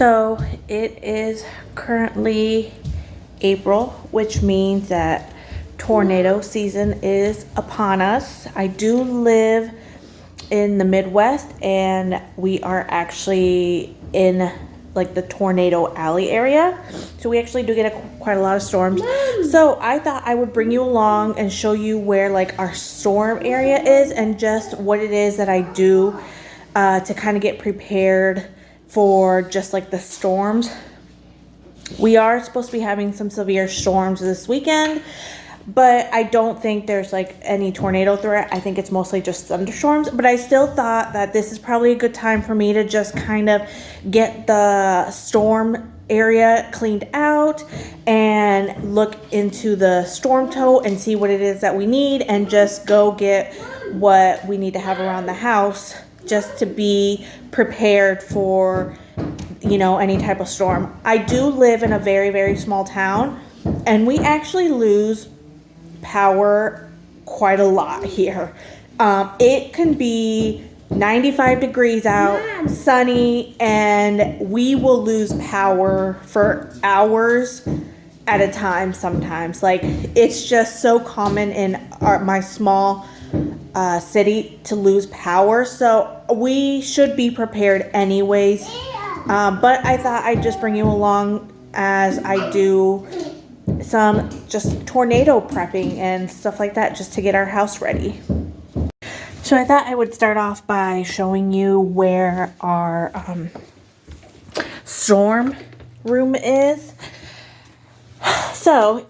So it is currently April, which means that tornado season is upon us. I do live in the Midwest, and we are actually in like the tornado alley area, so we actually do get quite a lot of storms. So I thought I would bring you along and show you where like our storm area is and just what it is that I do to kind of get prepared for just like the storms. We are supposed to be having some severe storms this weekend, but I don't think there's like any tornado threat. I think it's mostly just thunderstorms, but I still thought that this is probably a good time for me to just kind of get the storm area cleaned out and look into the storm tote and see what it is that we need and just go get what we need to have around the house just to be prepared for, you know, any type of storm. I do live in a very, very small town, and we actually lose power quite a lot here. It can be 95 degrees out, sunny, and we will lose power for hours at a time sometimes. Like, it's just so common in my small city to lose power, so we should be prepared anyways. But I thought I'd just bring you along as I do some just tornado prepping and stuff like that, just to get our house ready. So I thought I would start off by showing you where our storm room is. So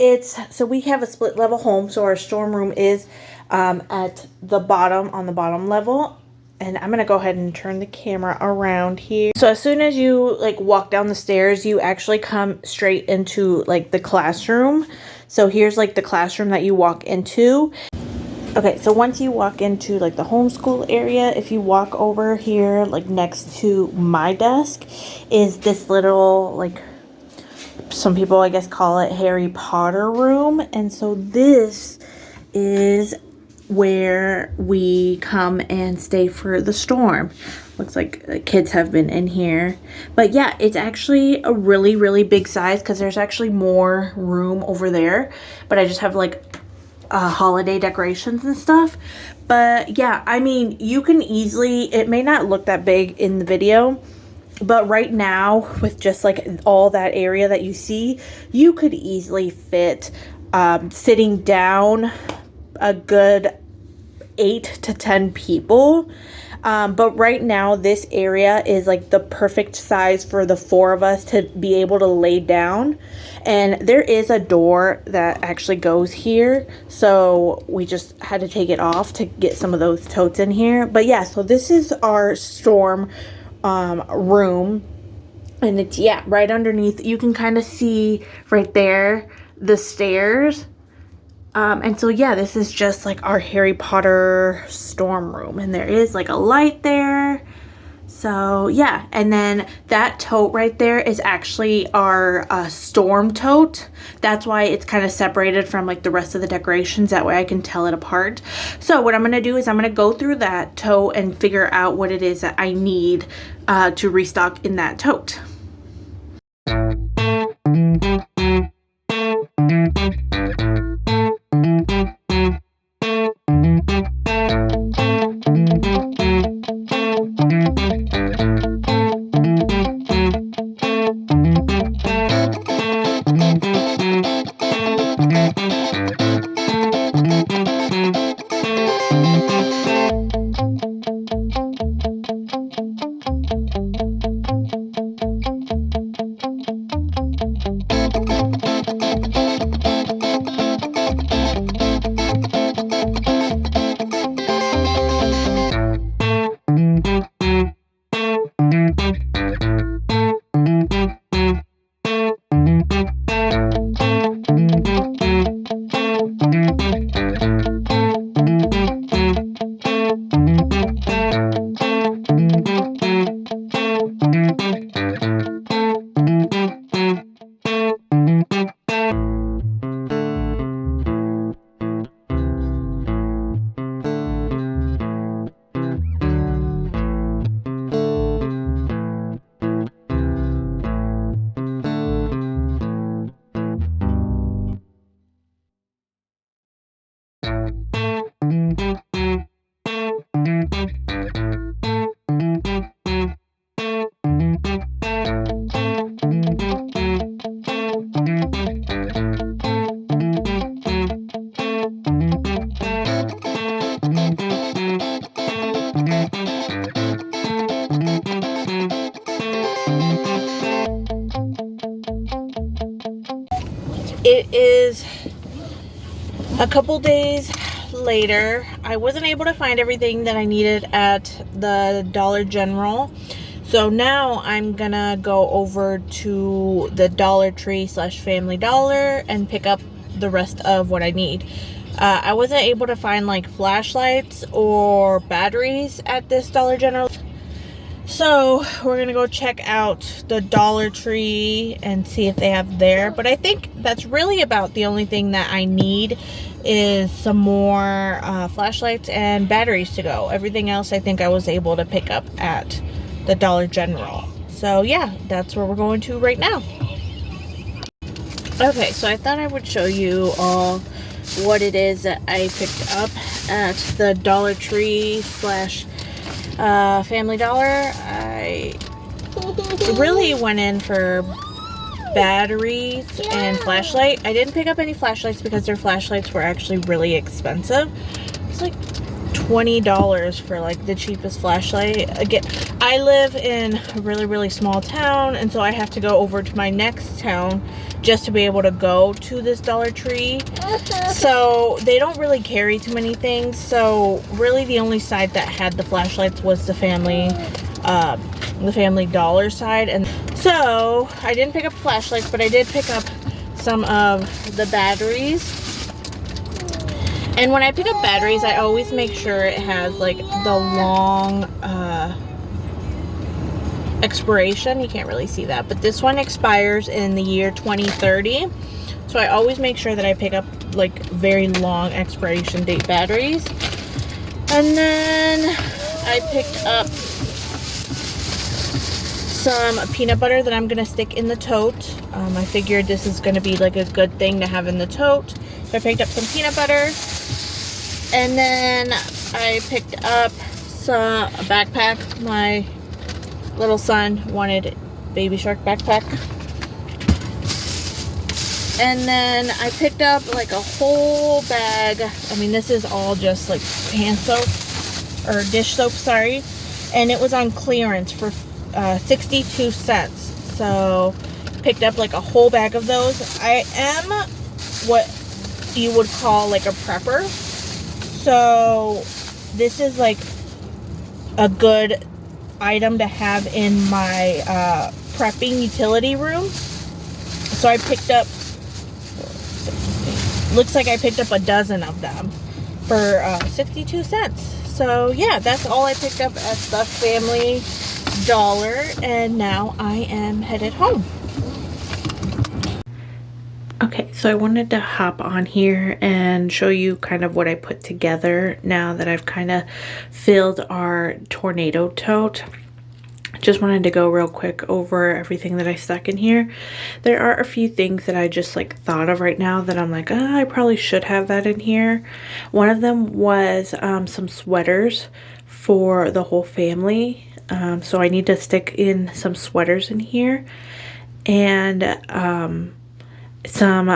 we have a split level home, so our storm room is at the bottom, on the bottom level. And I'm gonna go ahead and turn the camera around here. So as soon as you like walk down the stairs, you actually come straight into like the classroom. So here's like the classroom that you walk into. Okay, so once you walk into like the homeschool area, if you walk over here, like next to my desk, is this little, like, some people I guess call it Harry Potter room. And so this is where we come and stay for the storm. Looks like the kids have been in here. But yeah, it's actually a really, really big size because there's actually more room over there. But I just have like holiday decorations and stuff. But yeah, I mean, you can easily, it may not look that big in the video, but right now with just like all that area that you see, you could easily fit sitting down a good 8 to 10 people. But right now this area is like the perfect size for the 4 of us to be able to lay down. And there is a door that actually goes here, so we just had to take it off to get some of those totes in here. But yeah, so this is our storm room, and it's, yeah, right underneath. You can kind of see right there the stairs. And so yeah, this is just like our Harry Potter storm room, and there is like a light there. So yeah, and then that tote right there is actually our storm tote. That's why it's kind of separated from like the rest of the decorations. That way I can tell it apart. So what I'm going to do is I'm going to go through that tote and figure out what it is that I need to restock in that tote. It is a couple days later. I wasn't able to find everything that I needed at the Dollar General. So now I'm gonna go over to the Dollar Tree / Family Dollar and pick up the rest of what I need. I wasn't able to find like flashlights or batteries at this Dollar General. So we're gonna go check out the Dollar Tree and see if they have there. But I think that's really about the only thing that I need is some more flashlights and batteries to go. Everything else I think I was able to pick up at the Dollar General. So yeah, that's where we're going to right now. Okay, so I thought I would show you all what it is that I picked up at the Dollar Tree / Family Dollar. I really went in for batteries and flashlight. I didn't pick up any flashlights because their flashlights were actually really expensive. It's like $20 for like the cheapest flashlight. Again, I live in a really small town, and so I have to go over to my next town just to be able to go to this Dollar Tree. So they don't really carry too many things. So really the only side that had the flashlights was the Family Dollar side. And so I didn't pick up flashlights, but I did pick up some of the batteries. And when I pick up batteries, I always make sure it has like the long expiration. You can't really see that, but this one expires in the year 2030. So I always make sure that I pick up like very long expiration date batteries. And then I picked up some peanut butter that I'm gonna stick in the tote. I figured this is gonna be like a good thing to have in the tote. So I picked up some peanut butter. And then I picked up a backpack. My little son wanted Baby Shark backpack. And then I picked up like a whole bag. I mean, this is all just like hand soap or dish soap, sorry. And it was on clearance for 62 cents. So picked up like a whole bag of those. I am what you would call like a prepper. So this is like a good item to have in my prepping utility room. So I picked up, looks like I picked up a dozen of them for 62 cents. So yeah, that's all I picked up at the Family Dollar, and now I am headed home. Okay, so I wanted to hop on here and show you kind of what I put together now that I've kind of filled our tornado tote. Just wanted to go real quick over everything that I stuck in here. There are a few things that I just like thought of right now that I'm like, oh, I probably should have that in here. One of them was some sweaters for the whole family. So I need to stick in some sweaters in here. And some,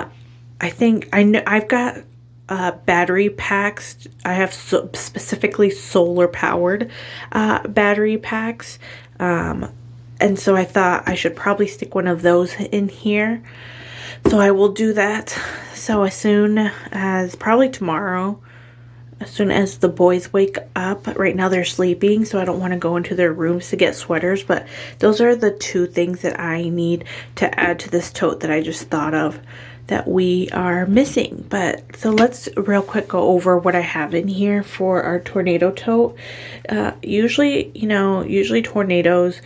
I think, I've got battery packs. I have specifically solar powered battery packs. And so I thought I should probably stick one of those in here. So I will do that. So as soon as, probably tomorrow, as soon as the boys wake up. Right now they're sleeping, so I don't want to go into their rooms to get sweaters, but those are the two things that I need to add to this tote that I just thought of that we are missing. But so let's real quick go over what I have in here for our tornado tote. Usually tornadoes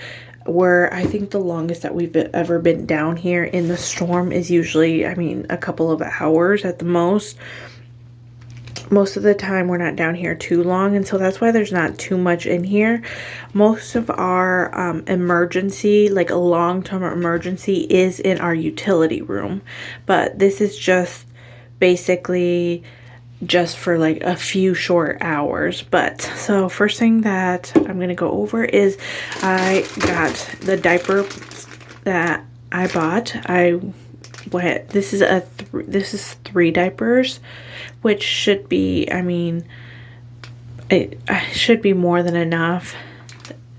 were, I think the longest that we've ever been down here in the storm is usually, I mean, a couple of hours at the most. Most of the time we're not down here too long, and so that's why there's not too much in here. Most of our emergency, like a long-term emergency, is in our utility room, but this is just basically just for like a few short hours. But so first thing that I'm gonna go over is I got the diaper that I bought. This is 3 diapers, which should be, I mean, it should be more than enough.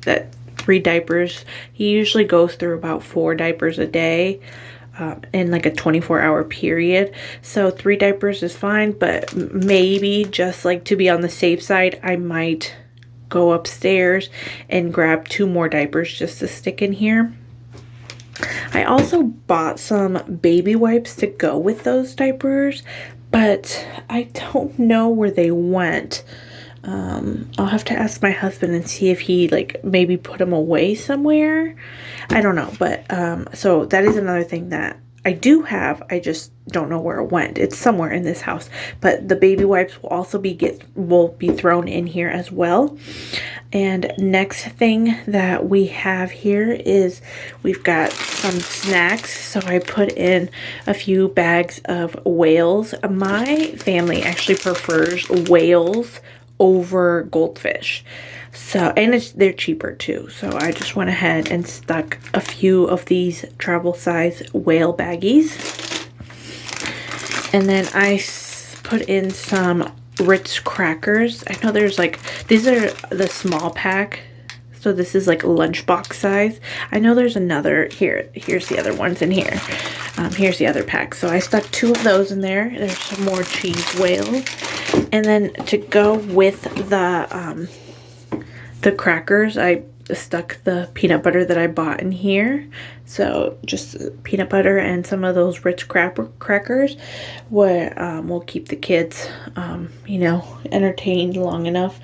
That 3 diapers. He usually goes through about 4 diapers a day. In like a 24-hour period. So 3 diapers is fine, but maybe just like to be on the safe side, I might go upstairs and grab 2 more diapers just to stick in here. I also bought some baby wipes to go with those diapers, but I don't know where they went. I'll have to ask my husband and see if he like maybe put them away somewhere. I don't know, but so that is another thing that I do have. I just don't know where it went. It's somewhere in this house, but the baby wipes will also be thrown in here as well. And next thing that we have here is we've got some snacks. So I put in a few bags of whales. My family actually prefers whales over goldfish. So, and they're cheaper too. So I just went ahead and stuck a few of these travel size whale baggies. And then I put in some Ritz crackers. I know there's like, these are the small pack. So this is like lunchbox size. I know there's another, here's the other ones in here. Here's the other pack. So I stuck 2 of those in there. There's some more cheese whales. And then to go with the crackers, I stuck the peanut butter that I bought in here. So just peanut butter and some of those Ritz crackers will keep the kids, you know, entertained long enough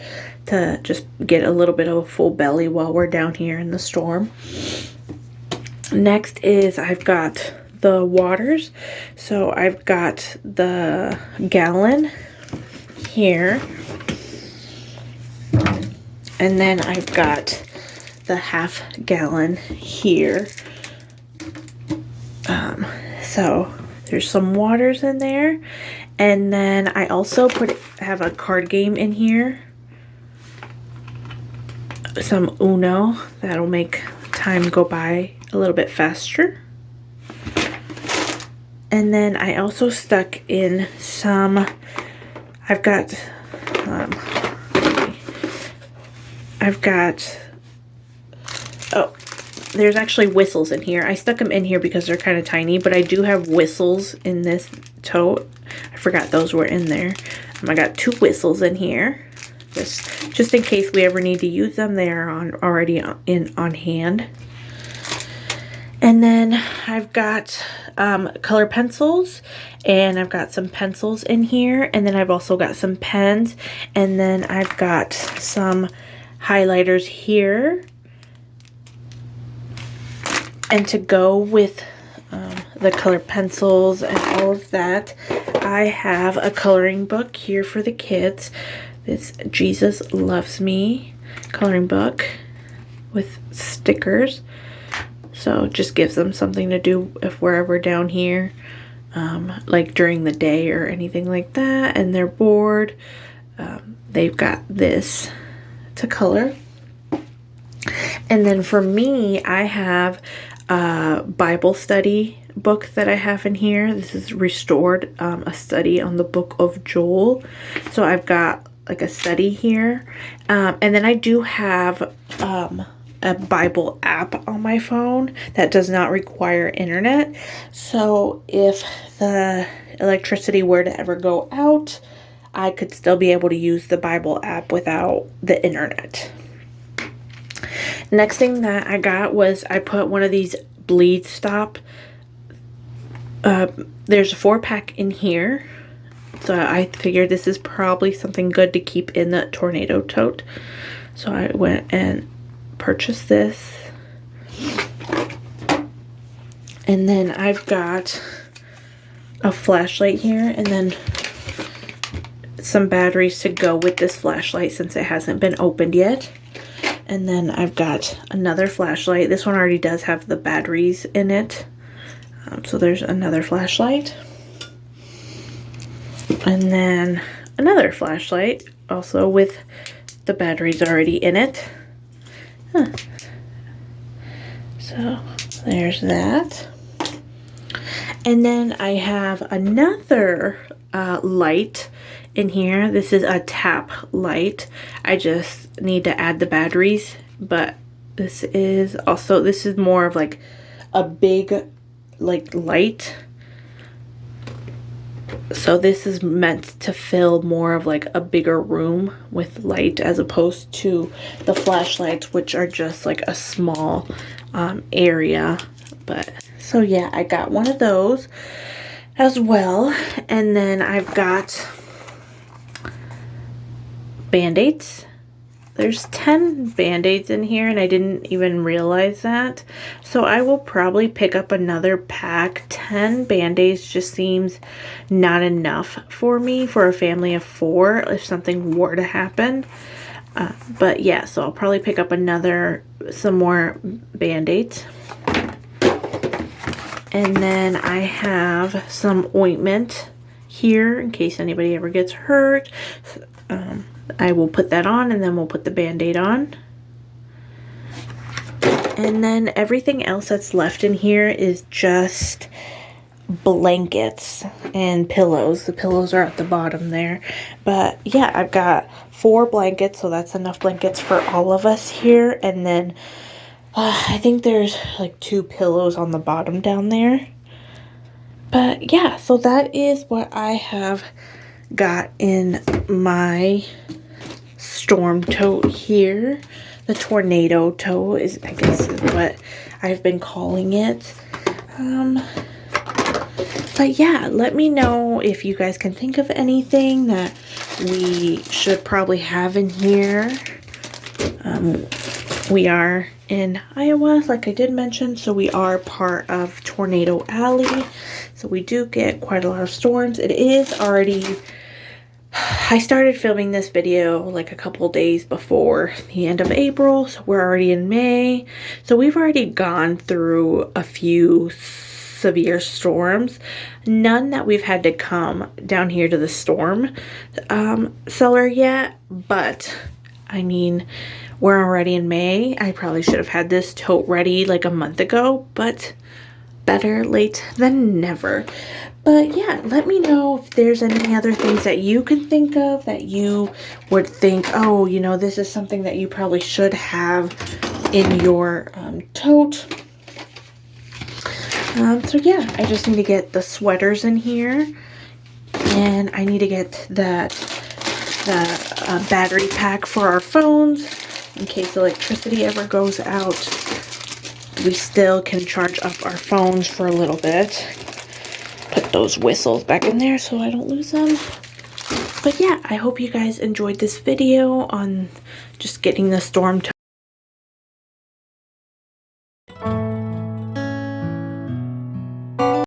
to just get a little bit of a full belly while we're down here in the storm. Next is I've got the waters. So I've got the gallon here. And then I've got the half gallon here. So there's some waters in there. And then I also have a card game in here. Some Uno. That'll make time go by a little bit faster. And then I also stuck in some, there's actually whistles in here. I stuck them in here because they're kind of tiny, but I do have whistles in this tote. I forgot those were in there. I got 2 whistles in here. Just in case we ever need to use them, they are already on hand. And then I've got color pencils, and I've got some pencils in here, and then I've also got some pens, and then I've got some highlighters here. And to go with the color pencils and all of that, I have a coloring book here for the kids. This Jesus Loves Me coloring book with stickers. So it just gives them something to do if we're ever down here, like during the day or anything like that, and they're bored. They've got this to color. And then for me, I have a Bible study book that I have in here. This is Restored, a study on the book of Joel. So I've got like a study here. And then I do have a Bible app on my phone that does not require internet. So if the electricity were to ever go out, I could still be able to use the Bible app without the internet. Next thing that I got was I put one of these bleed stop. There's a 4-pack in here. So I figured this is probably something good to keep in the tornado tote. So I went and purchased this. And then I've got a flashlight here, and then some batteries to go with this flashlight since it hasn't been opened yet. And then I've got another flashlight. This one already does have the batteries in it. So there's another flashlight. And then another flashlight, also with the batteries already in it. So there's that. And then I have another light in here. This is a tap light. I just need to add the batteries, but This is more of like a big like light. So this is meant to fill more of like a bigger room with light, as opposed to the flashlights, which are just like a small area. But so yeah, I got one of those as well. And then I've got Band-Aids. There's 10 Band-Aids in here, and I didn't even realize that. So I will probably pick up another pack. 10 Band-Aids just seems not enough for me for a family of 4 if something were to happen. But yeah, so I'll probably pick up some more Band-Aids. And then I have some ointment here in case anybody ever gets hurt. I will put that on, and then we'll put the Band-Aid on. And then everything else that's left in here is just blankets and pillows. The pillows are at the bottom there. But yeah, I've got 4 blankets, so that's enough blankets for all of us here. And then I think there's like 2 pillows on the bottom down there. But yeah, so that is what I have got in my storm tote here. The tornado tote is, I guess, is what I've been calling it. But yeah, let me know if you guys can think of anything that we should probably have in here. We are in Iowa, like I did mention, so we are part of Tornado Alley. So we do get quite a lot of storms. It is already... I started filming this video like a couple days before the end of April, so we're already in May. So we've already gone through a few severe storms. None that we've had to come down here to the storm cellar yet, but I mean, we're already in May. I probably should have had this tote ready like a month ago, but better late than never. But yeah, let me know if there's any other things that you can think of that you would think, oh, you know, this is something that you probably should have in your tote. So yeah, I just need to get the sweaters in here, and I need to get the battery pack for our phones in case electricity ever goes out. We still can charge up our phones for a little bit. Put those whistles back in there so I don't lose them. But yeah, I hope you guys enjoyed this video on just getting the storm